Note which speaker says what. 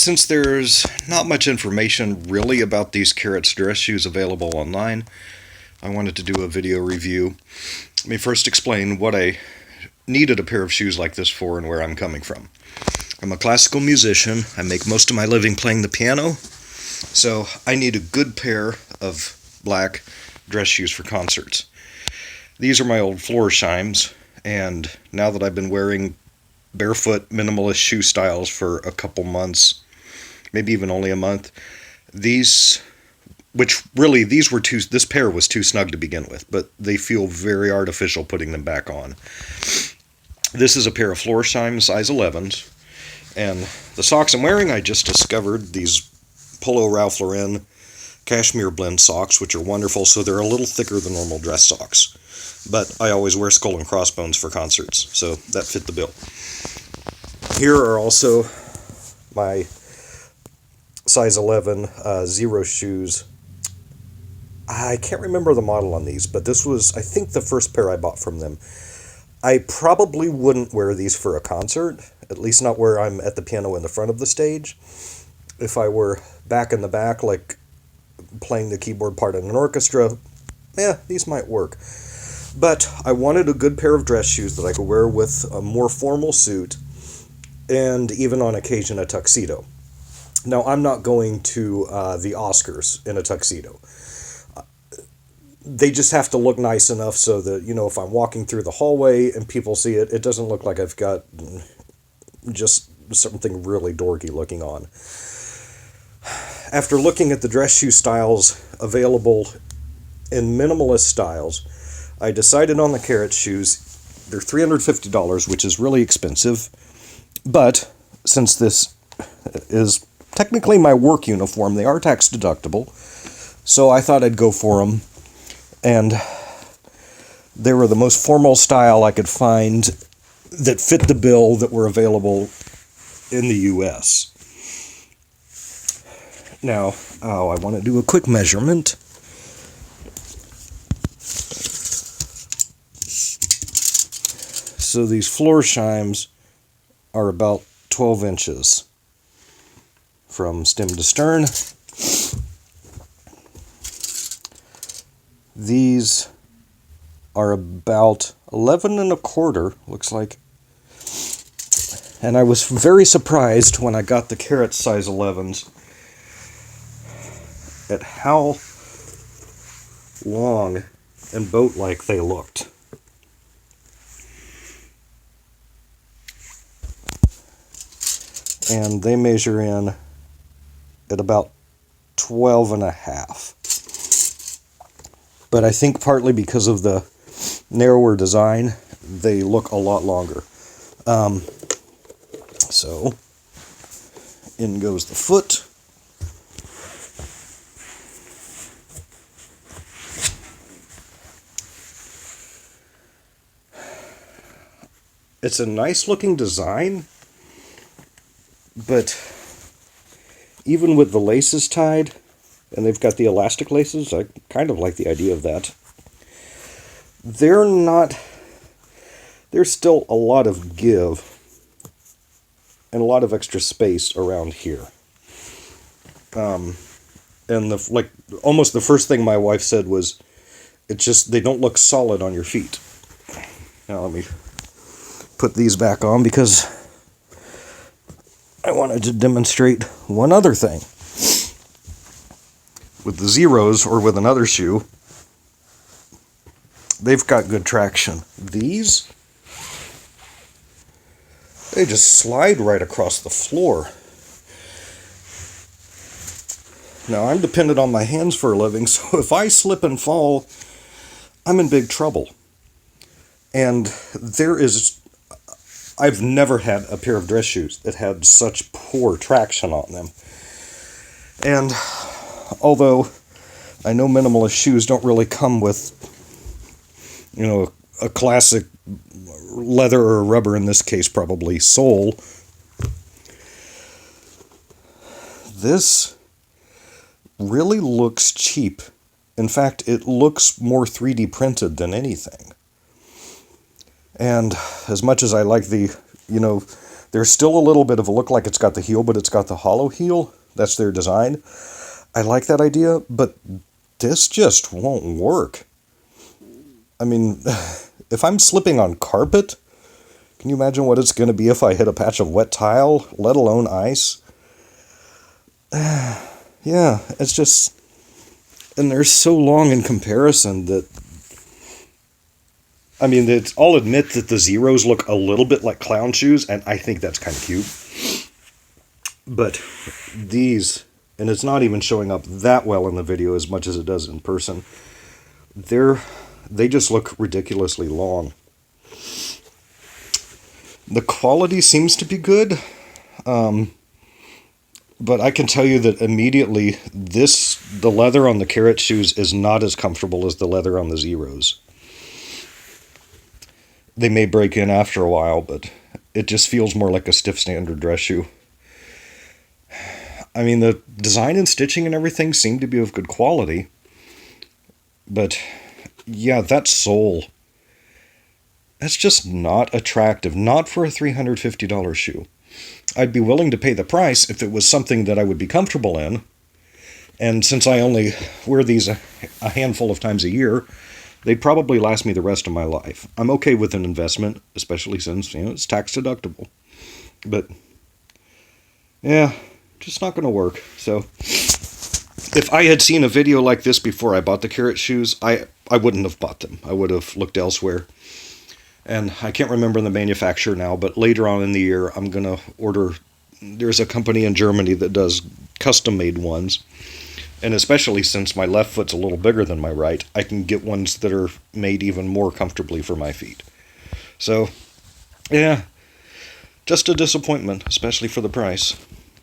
Speaker 1: Since there's not much information really about these Carets dress shoes available online, I wanted to do a video review. Let me first explain what I needed a pair of shoes like this for and where I'm coming from. I'm a classical musician. I make most of my living playing the piano, so I need a good pair of black dress shoes for concerts. These are my old Florsheim's, and now that I've been wearing barefoot minimalist shoe styles for a couple months, maybe even only a month, this pair was too snug to begin with, but they feel very artificial putting them back on. This is a pair of Florsheim size 11s, and the socks I'm wearing, I just discovered these Polo Ralph Lauren cashmere blend socks, which are wonderful, so they're a little thicker than normal dress socks. But I always wear skull and crossbones for concerts, so that fit the bill. Here are also my size 11 Xero shoes. I can't remember the model on these, but this was, I think, the first pair I bought from them. I probably wouldn't wear these for a concert, at least not where I'm at the piano in the front of the stage. If I were back in the back, like playing the keyboard part in an orchestra, these might work. But I wanted a good pair of dress shoes that I could wear with a more formal suit, and even on occasion a tuxedo. Now, I'm not going to the Oscars in a tuxedo. They just have to look nice enough so that, if I'm walking through the hallway and people see it, it doesn't look like I've got just something really dorky looking on. After looking at the dress shoe styles available in minimalist styles, I decided on the Carets shoes. They're $350, which is really expensive, but since this is technically my work uniform, they are tax deductible, so I thought I'd go for them, and they were the most formal style I could find that fit the bill that were available in the US. Now, I want to do a quick measurement. So these Florsheims are about 12 inches from stem to stern. These are about 11 and a quarter, looks like. And I was very surprised when I got the Carets size 11s at how long and boat-like they looked. And they measure in at about 12 and a half. But I think partly because of the narrower design, they look a lot longer. So, in goes the foot. It's a nice looking design, but even with the laces tied, and they've got the elastic laces, I kind of like the idea of that. There's still a lot of give and a lot of extra space around here. And almost the first thing my wife said was, they don't look solid on your feet. Now let me put these back on because I wanted to demonstrate one other thing. With the Xeros, or with another shoe, they've got good traction. These, they just slide right across the floor. Now, I'm dependent on my hands for a living, so if I slip and fall, I'm in big trouble. And I've never had a pair of dress shoes that had such poor traction on them. And although I know minimalist shoes don't really come with, a classic leather or rubber, in this case probably sole, this really looks cheap. In fact, it looks more 3D printed than anything. And as much as I like the There's still a little bit of a look like it's got the heel, but it's got the hollow heel. That's their design. I like that idea, but this just won't work. I mean, if I'm slipping on carpet, can you imagine what it's going to be if I hit a patch of wet tile, let alone ice? Yeah, it's just... And they're so long in comparison that... I mean, I'll admit that the Xeros look a little bit like clown shoes, and I think that's kind of cute. But these, and it's not even showing up that well in the video as much as it does in person, they just look ridiculously long. The quality seems to be good, but I can tell you that immediately the leather on the Carets shoes is not as comfortable as the leather on the Xeros. They may break in after a while, but it just feels more like a stiff standard dress shoe. I mean, the design and stitching and everything seem to be of good quality, but yeah, that sole, that's just not attractive, not for a $350 shoe. I'd be willing to pay the price if it was something that I would be comfortable in, and since I only wear these a handful of times a year, they'd probably last me the rest of my life. I'm okay with an investment, especially since, it's tax deductible. But, yeah, just not going to work. So, if I had seen a video like this before I bought the Carets shoes, I wouldn't have bought them. I would have looked elsewhere. And I can't remember the manufacturer now, but later on in the year, I'm going to order... There's a company in Germany that does custom-made ones. And especially since my left foot's a little bigger than my right, I can get ones that are made even more comfortably for my feet. So, yeah, just a disappointment, especially for the price.